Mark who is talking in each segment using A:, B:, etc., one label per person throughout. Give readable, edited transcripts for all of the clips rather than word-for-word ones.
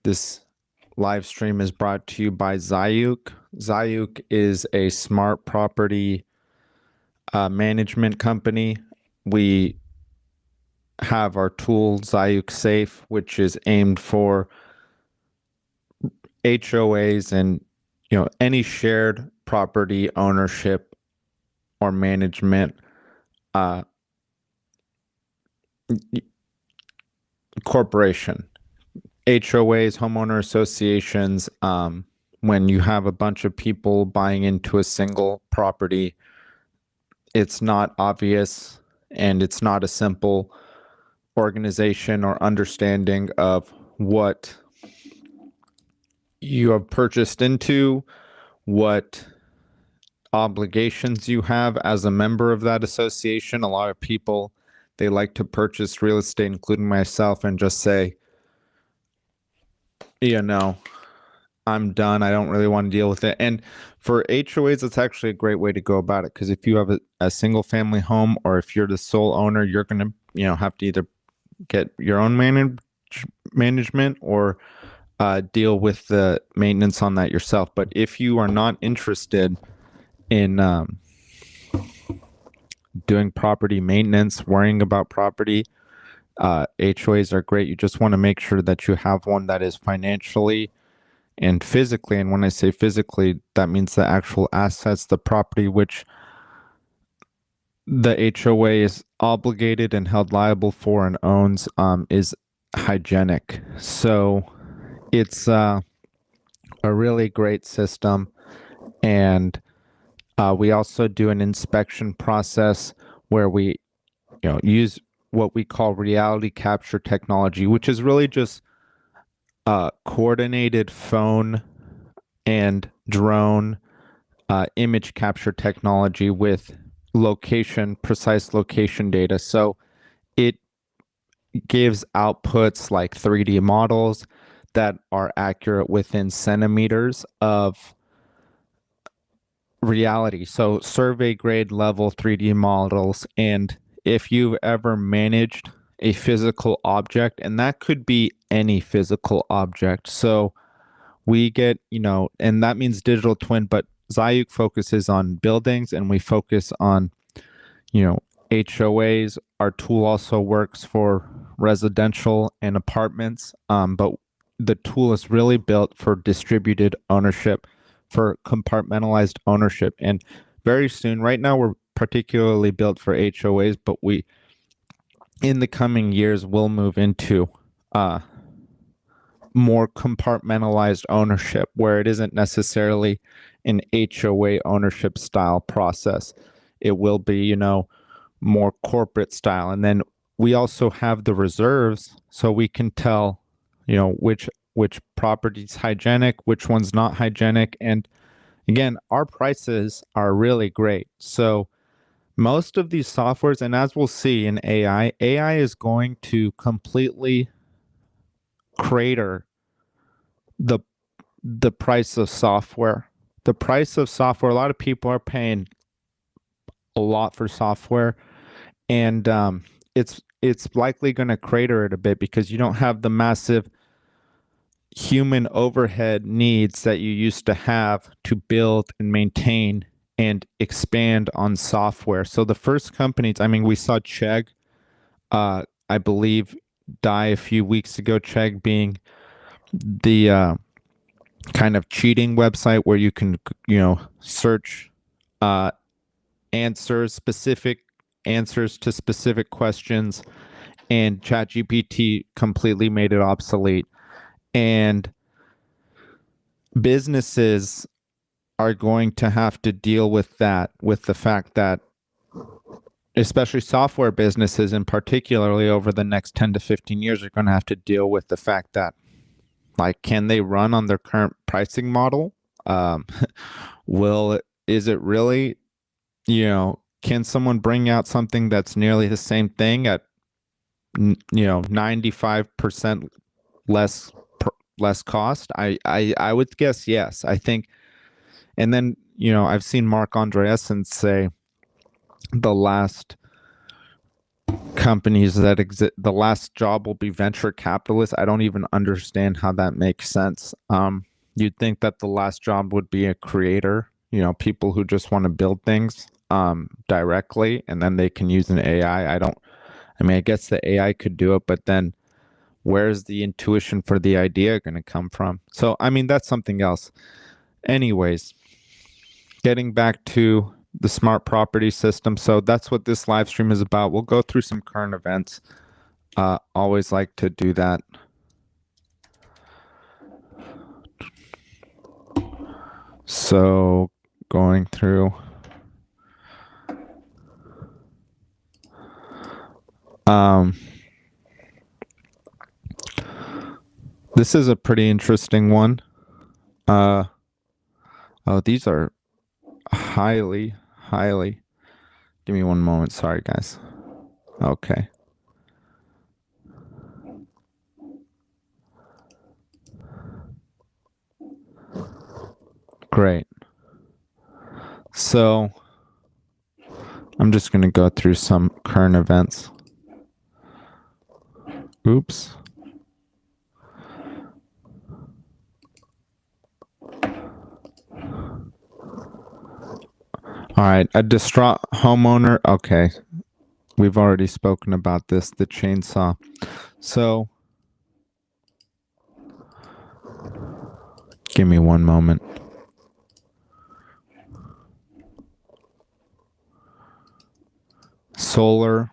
A: This live stream is brought to you by Zayuk. Zayuk is a smart property management company. We have our tool Zayuk Safe, which is aimed for HOAs and any shared property ownership or management corporation. HOAs, homeowner associations, when you have a bunch of people buying into a single property, it's not obvious and it's not a simple organization or understanding of what you have purchased into, what obligations you have as a member of that association. A lot of people, they like to purchase real estate, including myself, and just say, I'm done. I don't really want to deal with it. And for HOAs, it's actually a great way to go about it, because if you have a single family home, or if you're the sole owner, you're going to, have to either get your own management or deal with the maintenance on that yourself. But if you are not interested in doing property maintenance, worrying about property, HOAs are great. You just want to make sure that you have one that is financially and physically, and when I say physically, that means the actual assets, the property which the HOA is obligated and held liable for and owns, is hygienic. So it's a really great system. And we also do an inspection process where we use what we call reality capture technology, which is really just coordinated phone and drone image capture technology with precise location data. So it gives outputs like 3D models that are accurate within centimeters of reality. So survey grade level 3D models. And if you've ever managed a physical object, and that could be any physical object. So we get, and that means digital twin, but Zayuk focuses on buildings and we focus on, HOAs. Our tool also works for residential and apartments, but the tool is really built for distributed ownership, for compartmentalized ownership. And very soon, right now, we're particularly built for HOAs, but in the coming years, we'll move into more compartmentalized ownership, where it isn't necessarily an HOA ownership style process. It will be, more corporate style. And then we also have the reserves, so we can tell, which property's hygienic, which one's not hygienic. And again, our prices are really great. So most of these softwares, and as we'll see in AI is going to completely crater the price of software. The price of software, a lot of people are paying a lot for software, and it's likely going to crater it a bit, because you don't have the massive human overhead needs that you used to have to build and maintain and expand on software. So the first companies, we saw Chegg, I believe, die a few weeks ago. Chegg being the kind of cheating website where you can, search specific answers to specific questions, and ChatGPT completely made it obsolete. And businesses are going to have to deal with that, with the fact that, especially software businesses, and particularly over the next 10 to 15 years, are going to have to deal with the fact that, can they run on their current pricing model? Is it really, can someone bring out something that's nearly the same thing at, 95% less cost? I would guess yes. I think. And then, I've seen Mark Andreessen say the last companies that exist, the last job will be venture capitalists. I don't even understand how that makes sense. You'd think that the last job would be a creator, people who just want to build things directly, and then they can use an AI. I guess the AI could do it, but then where's the intuition for the idea going to come from? So, that's something else. Anyways, getting back to the smart property system. So that's what this live stream is about. We'll go through some current events. Always like to do that. So going through. This is a pretty interesting one. These are highly. Give me one moment. Sorry, guys. Okay. Great. So I'm just going to go through some current events. Oops. All right, a distraught homeowner. Okay, we've already spoken about this, the chainsaw. So, give me one moment. Solar.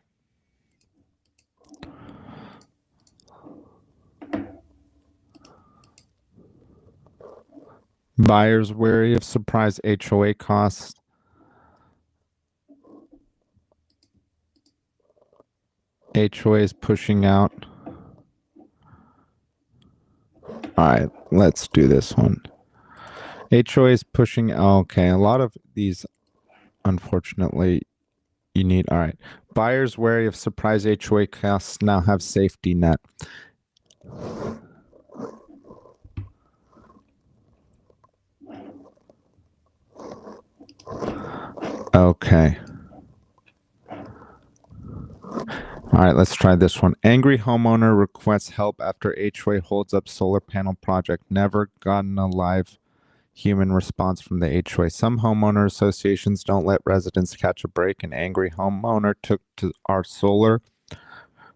A: Buyers wary of surprise HOA costs. HOA is pushing out. All right, let's do this one. HOA is pushing. Okay, a lot of these, unfortunately, you need. All right. Buyers wary of surprise HOA costs now have safety net. Okay. All right, let's try this one. Angry homeowner requests help after HOA holds up solar panel project. Never gotten a live human response from the HOA. Some homeowner associations don't let residents catch a break. An angry homeowner took to our solar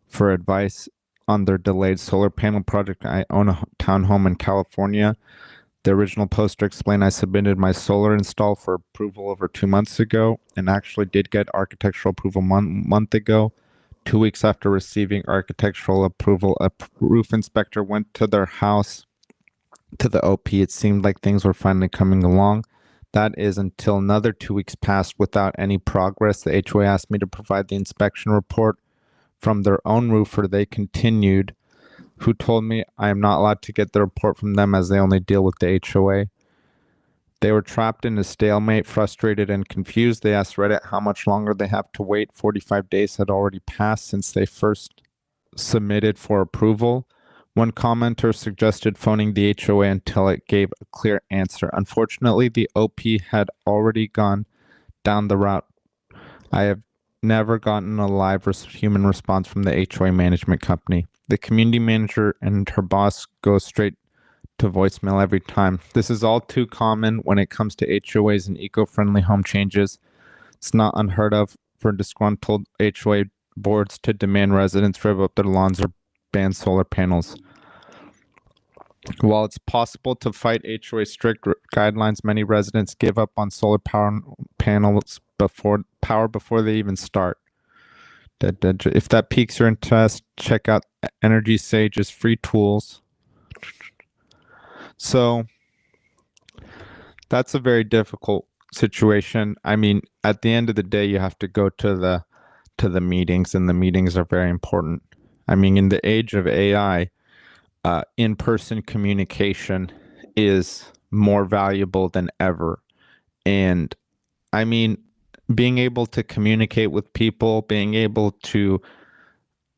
A: for advice on their delayed solar panel project. I own a townhome in California. The original poster explained I submitted my solar install for approval over 2 months ago and actually did get architectural approval month ago. 2 weeks after receiving architectural approval, a roof inspector went to their house to the OP. It seemed like things were finally coming along. That is until another 2 weeks passed without any progress. The HOA asked me to provide the inspection report from their own roofer. They continued, who told me I am not allowed to get the report from them as they only deal with the HOA. They were trapped in a stalemate, frustrated and confused. They asked Reddit how much longer they have to wait. 45 days had already passed since they first submitted for approval. One commenter suggested phoning the HOA until it gave a clear answer. Unfortunately, the OP had already gone down the route. I have never gotten a live human response from the HOA management company. The community manager and her boss go straight to voicemail every time. This is all too common when it comes to HOAs and eco-friendly home changes. It's not unheard of for disgruntled HOA boards to demand residents rip up their lawns or ban solar panels. While it's possible to fight HOA strict guidelines, many residents give up on solar panels before they even start. If that piques your interest, check out Energy Sage's free tools. So that's a very difficult situation. At the end of the day, you have to go to the meetings, and the meetings are very important. In the age of AI, in-person communication is more valuable than ever. And being able to communicate with people, being able to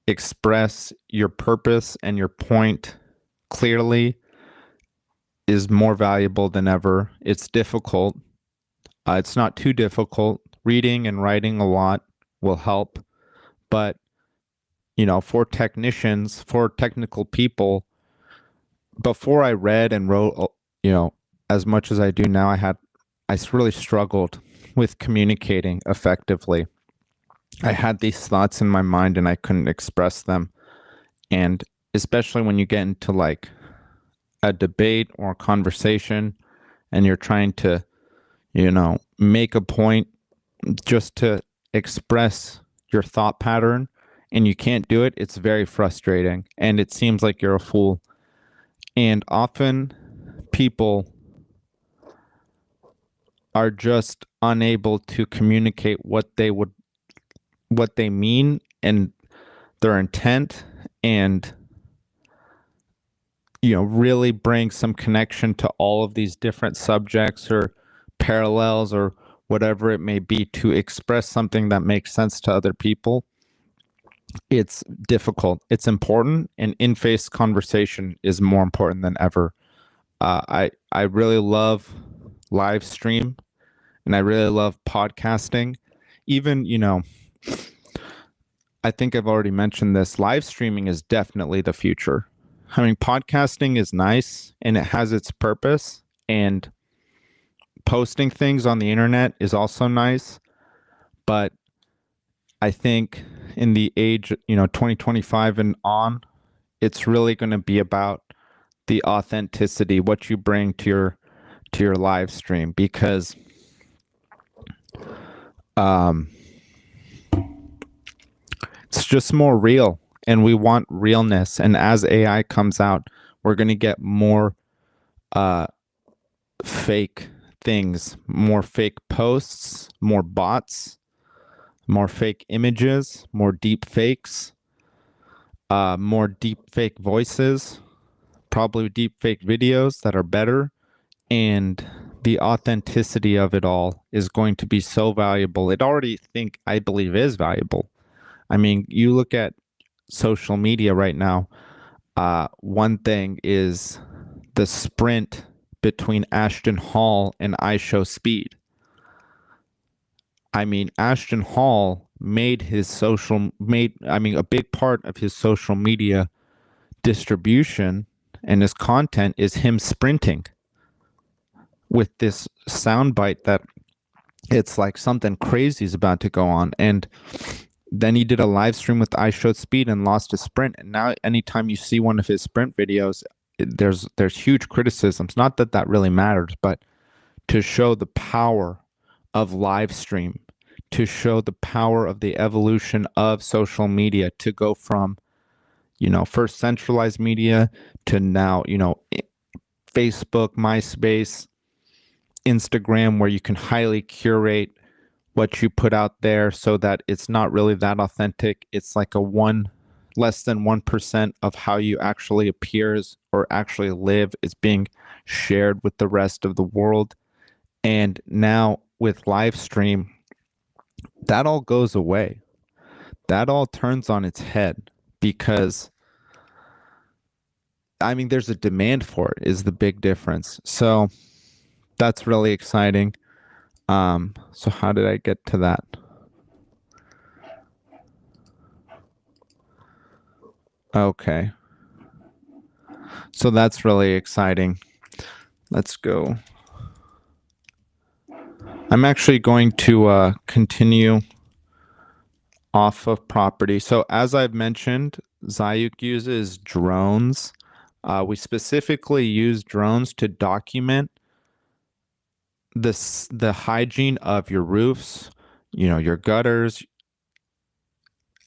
A: express your purpose and your point clearly is more valuable than ever. It's difficult. It's not too difficult. Reading and writing a lot will help, but for technicians, for technical people, before I read and wrote, as much as I do now, I really struggled with communicating effectively. I had these thoughts in my mind and I couldn't express them. And especially when you get into like a debate or a conversation and you're trying to, make a point just to express your thought pattern and you can't do it, it's very frustrating and it seems like you're a fool. And often people are just unable to communicate what they mean and their intent, and really bring some connection to all of these different subjects or parallels or whatever it may be to express something that makes sense to other people. It's difficult. It's important, and in-face conversation is more important than ever. I really love live stream, and I really love podcasting. Even, I think I've already mentioned this. Live streaming is definitely the future. I mean, podcasting is nice and it has its purpose, and posting things on the internet is also nice. But I think in the age, 2025 and on, it's really going to be about the authenticity, what you bring to your live stream, because it's just more real, and we want realness. And as AI comes out, we're going to get more fake things, more fake posts, more bots, more fake images, more deep fakes, more deep fake voices, probably deep fake videos that are better. And the authenticity of it all is going to be so valuable. I believe is valuable. I mean, you look at social media right now. One thing is the sprint between Ashton Hall and IShowSpeed. I mean, Ashton Hall made a big part of his social media distribution and his content is him sprinting with this soundbite that it's like something crazy is about to go on. And then he did a live stream with IShowSpeed and lost his sprint. And now anytime you see one of his sprint videos, there's huge criticisms. Not that that really matters, but to show the power of live stream, to show the power of the evolution of social media, to go from, first centralized media to now, Facebook, MySpace, Instagram, where you can highly curate what you put out there so that it's not really that authentic. It's like less than 1% of how you actually appears or actually live is being shared with the rest of the world. And now with live stream, that all goes away. That all turns on its head because, I mean, there's a demand for it is the big difference. So that's really exciting. So how did I get to that? Okay. So that's really exciting. Let's go. I'm actually going to continue off of property. So as I've mentioned, Zayuk uses drones. We specifically use drones to document the hygiene of your roofs, your gutters,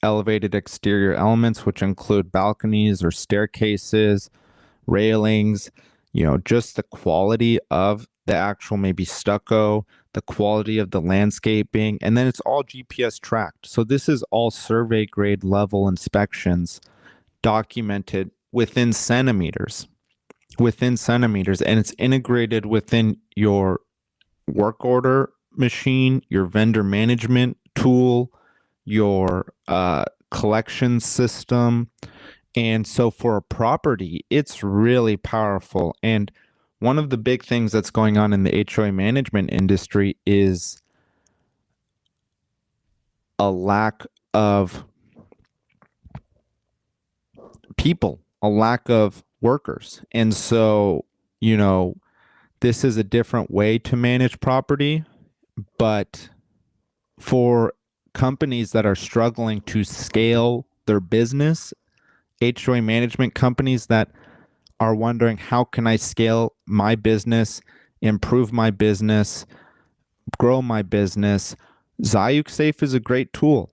A: elevated exterior elements, which include balconies or staircases, railings, just the quality of the actual maybe stucco, the quality of the landscaping, and then it's all GPS tracked. So this is all survey grade level inspections documented within centimeters, and it's integrated within your work order machine, your vendor management tool, your collection system. And so for a property, it's really powerful. And one of the big things that's going on in the HOA management industry is a lack of people, a lack of workers. And so, you know, this is a different way to manage property, but for companies that are struggling to scale their business, HOA management companies that are wondering, how can I scale my business, improve my business, grow my business? Zayuk Safe is a great tool.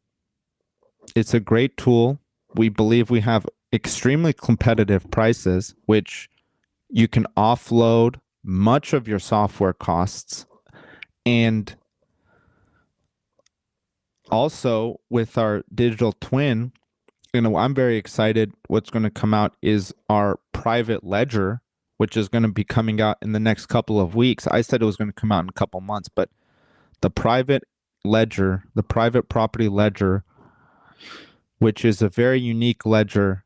A: It's a great tool. We believe we have extremely competitive prices, which you can offload much of your software costs. And also with our digital twin, I'm very excited. What's going to come out is our private ledger, which is going to be coming out in the next couple of weeks. I said it was going to come out in a couple months, but the private ledger, the private property ledger, which is a very unique ledger,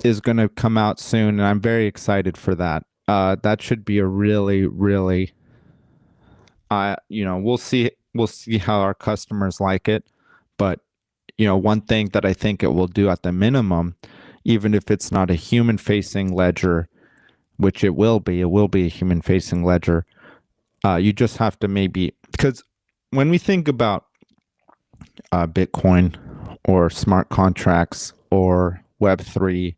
A: is going to come out soon, and I'm very excited for that. That should be a really, really, we'll see how our customers like it, but one thing that I think it will do at the minimum, even if it's not a human-facing ledger, which it will be a human-facing ledger. You just have to because when we think about Bitcoin or smart contracts or Web3,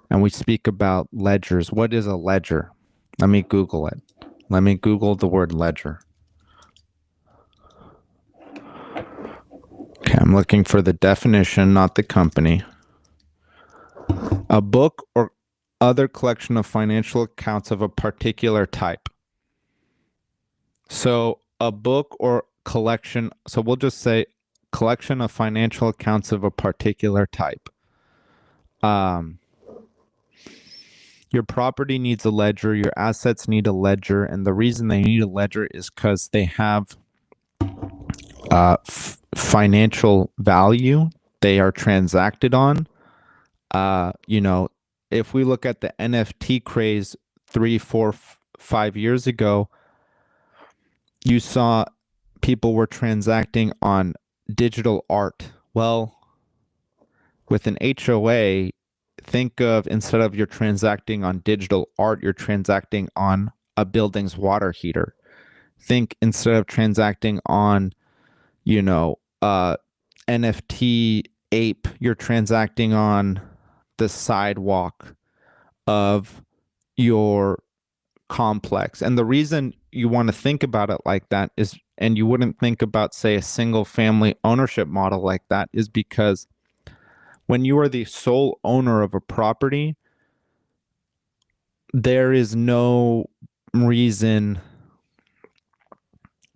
A: and we speak about ledgers, what is a ledger? Let me Google it. Let me Google the word ledger. Okay, I'm looking for the definition, not the company. A book or other collection of financial accounts of a particular type. So a book or collection, so we'll just say collection of financial accounts of a particular type. Your property needs a ledger, your assets need a ledger, and the reason they need a ledger is because they have financial value they are transacted on. If we look at the NFT craze 3, 4, 5 years ago, you saw people were transacting on digital art. Well, with an HOA, think of, instead of you're transacting on digital art, you're transacting on a building's water heater. Think, instead of transacting on, NFT ape, you're transacting on the sidewalk of your complex. And the reason you want to think about it like that is, and you wouldn't think about, say, a single family ownership model like that, is because when you are the sole owner of a property, there is no reason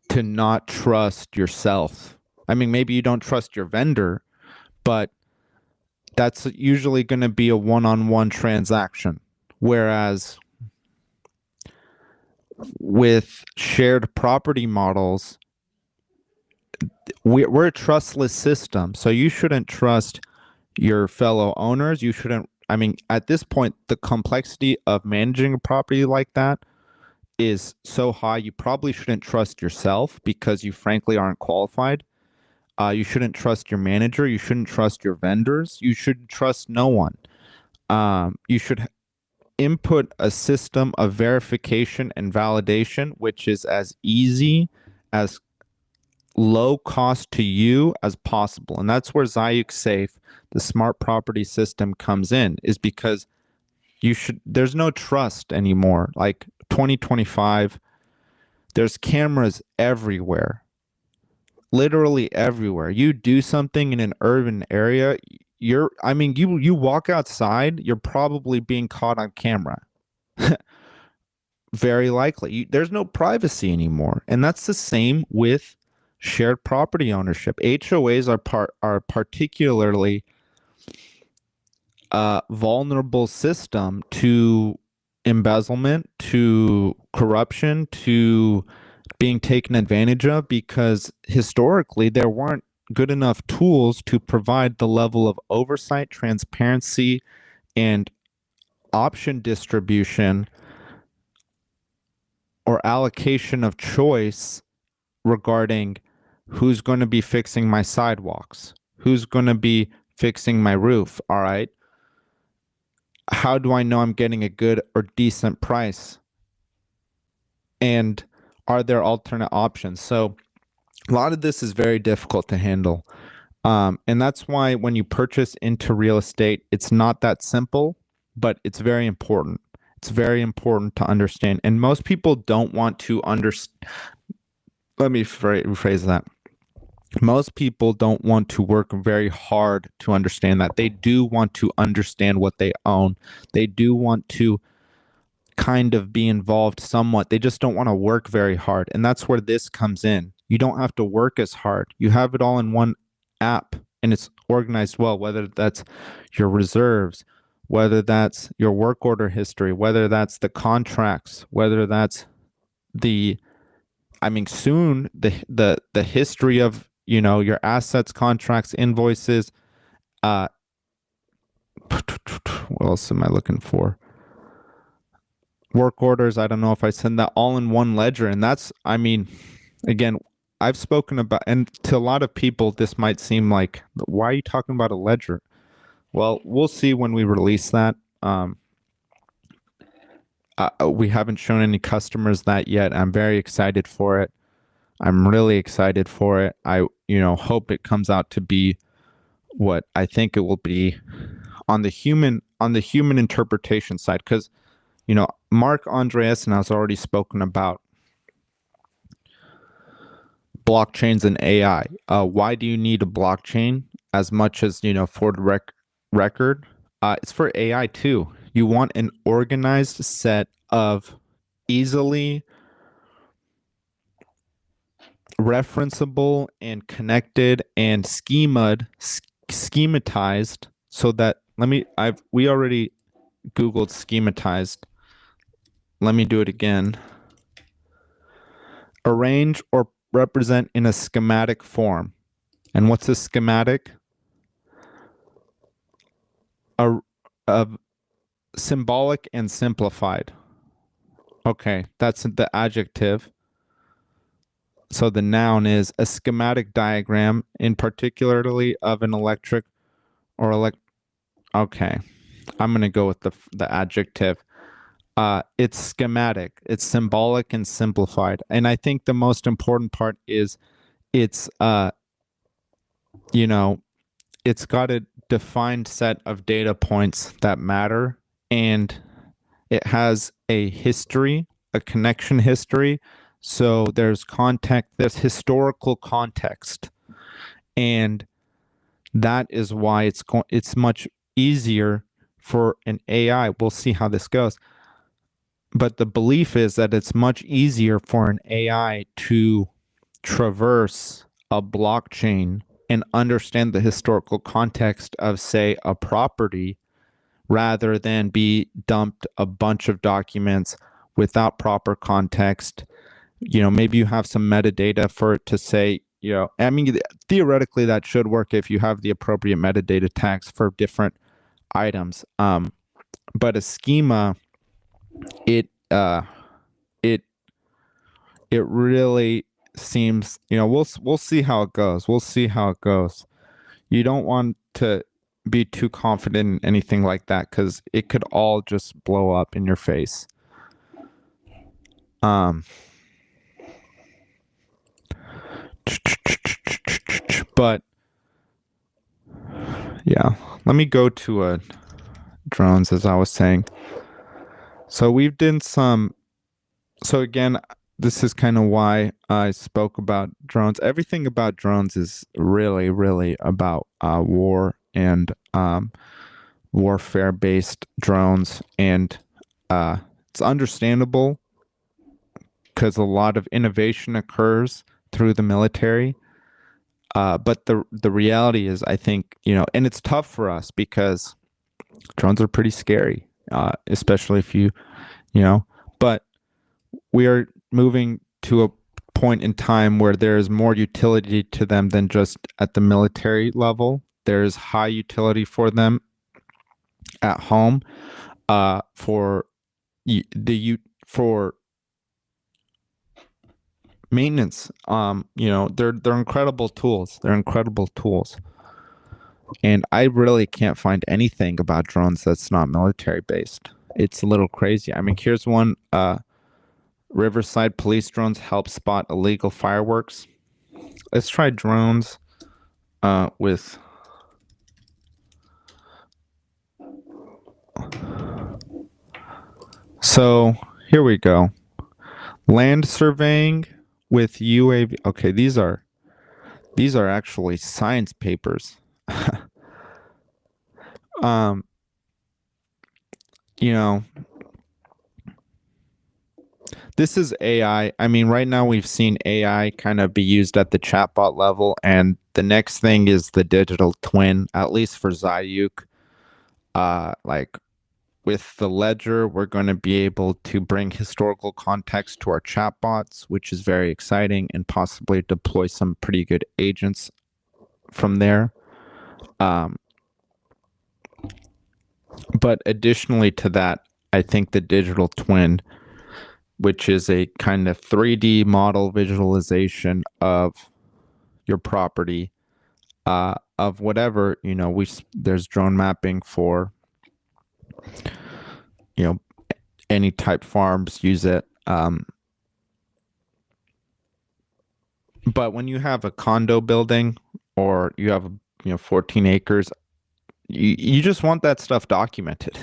A: to not trust yourself. I mean, maybe you don't trust your vendor, but that's usually going to be a one-on-one transaction. Whereas with shared property models, we're a trustless system. So you shouldn't trust your fellow owners. You shouldn't, at this point, the complexity of managing a property like that is so high, you probably shouldn't trust yourself because you frankly aren't qualified. You shouldn't trust your manager. You shouldn't trust your vendors. You should trust no one. You should input a system of verification and validation, which is as easy, as low cost to you as possible. And that's where Zayuk Safe, the smart property system, comes in, is because there's no trust anymore. Like 2025, there's cameras everywhere. Literally everywhere. You do something in an urban area, you walk outside, you're probably being caught on camera. Very likely. There's no privacy anymore. And that's the same with shared property ownership. HOAs are particularly vulnerable system to embezzlement, to corruption, to being taken advantage of, because historically there weren't good enough tools to provide the level of oversight, transparency, and option distribution or allocation of choice regarding who's going to be fixing my sidewalks, who's going to be fixing my roof. All right. How do I know I'm getting a good or decent price? And are there alternate options? So a lot of this is very difficult to handle. And that's why when you purchase into real estate, it's not that simple, but it's very important. It's very important to understand. And most people don't want to understand. Let me rephrase that. Most people don't want to work very hard to understand that. They do want to understand what they own. They do want to kind of be involved somewhat. They just don't want to work very hard. And that's where this comes in. You don't have to work as hard. You have it all in one app and it's organized well, whether that's your reserves, whether that's your work order history, whether that's the contracts, whether that's the soon the history of, your assets, contracts, invoices, what else am I looking for? Work orders. I don't know if I send that all in one ledger. And that's, again, I've spoken about, and to a lot of people, this might seem like, why are you talking about a ledger? Well, we'll see when we release that. We haven't shown any customers that yet. I'm very excited for it. I'm really excited for it. I, hope it comes out to be what I think it will be on the human interpretation side. Because, Mark Andreessen has already spoken about blockchains and AI. Why do you need a blockchain as much as, for the record? It's for AI too. You want an organized set of easily referenceable and connected and schematized so that we already Googled schematized. Let me do it again. Arrange or represent in a schematic form. And what's a schematic? A symbolic and simplified. Okay, that's the adjective. So the noun is a schematic diagram, in particularly of an electric or okay, I'm going to go with the adjective. It's schematic, it's symbolic and simplified. And I think the most important part is it's, it's got a defined set of data points that matter, and it has a history, a connection history. So there's context, there's historical context, and that is why it's much easier for an AI. We'll see how this goes. But the belief is that it's much easier for an AI to traverse a blockchain and understand the historical context of, say, a property, rather than be dumped a bunch of documents without proper context. Maybe you have some metadata for it to say, theoretically that should work if you have the appropriate metadata tags for different items. But a schema, it really seems, we'll see how it goes. We'll see how it goes. You don't want to be too confident in anything like that, because it could all just blow up in your face. But yeah, let me go to drones, as I was saying. So we've done some. So again, this is kind of why I spoke about drones. Everything about drones is really, really about war and warfare-based drones, and it's understandable because a lot of innovation occurs through the military. But the reality is, I think, and it's tough for us because drones are pretty scary, especially if but we are moving to a point in time where there is more utility to them than just at the military level. There's high utility for them at home, for maintenance. They're incredible tools. They're incredible tools. And I really can't find anything about drones that's not military based. It's a little crazy. I mean, here's one. Riverside police drones help spot illegal fireworks. Let's try drones with. So here we go. Land surveying with UAV. Okay, these are actually science papers. um, you know, this is AI. I mean, right now we've seen AI kind of be used at the chatbot level, and the next thing is the digital twin, at least for Zayuk. Like with the ledger, we're going to be able to bring historical context to our chatbots, which is very exciting, and possibly deploy some pretty good agents from there. But additionally to that, I think the digital twin, which is a kind of 3D model visualization of your property, of whatever, there's drone mapping for, any type farms use it. But when you have a condo building or you have 14 acres, you just want that stuff documented.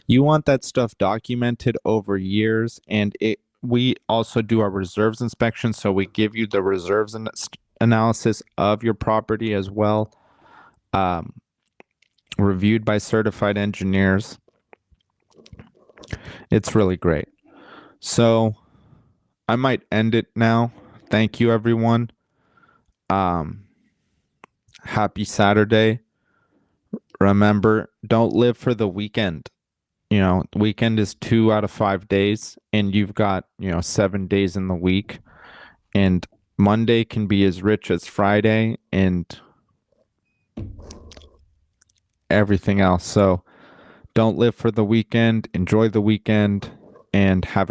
A: You want that stuff documented over years, and we also do our reserves inspection, so we give you the reserves analysis of your property as well, reviewed by certified engineers. It's really great. So I might end it now. Thank you, everyone. Happy Saturday. Remember, don't live for the weekend. The weekend is 2 out of 5 days, and you've got, 7 days in the week. And Monday can be as rich as Friday and everything else. So don't live for the weekend. Enjoy the weekend and have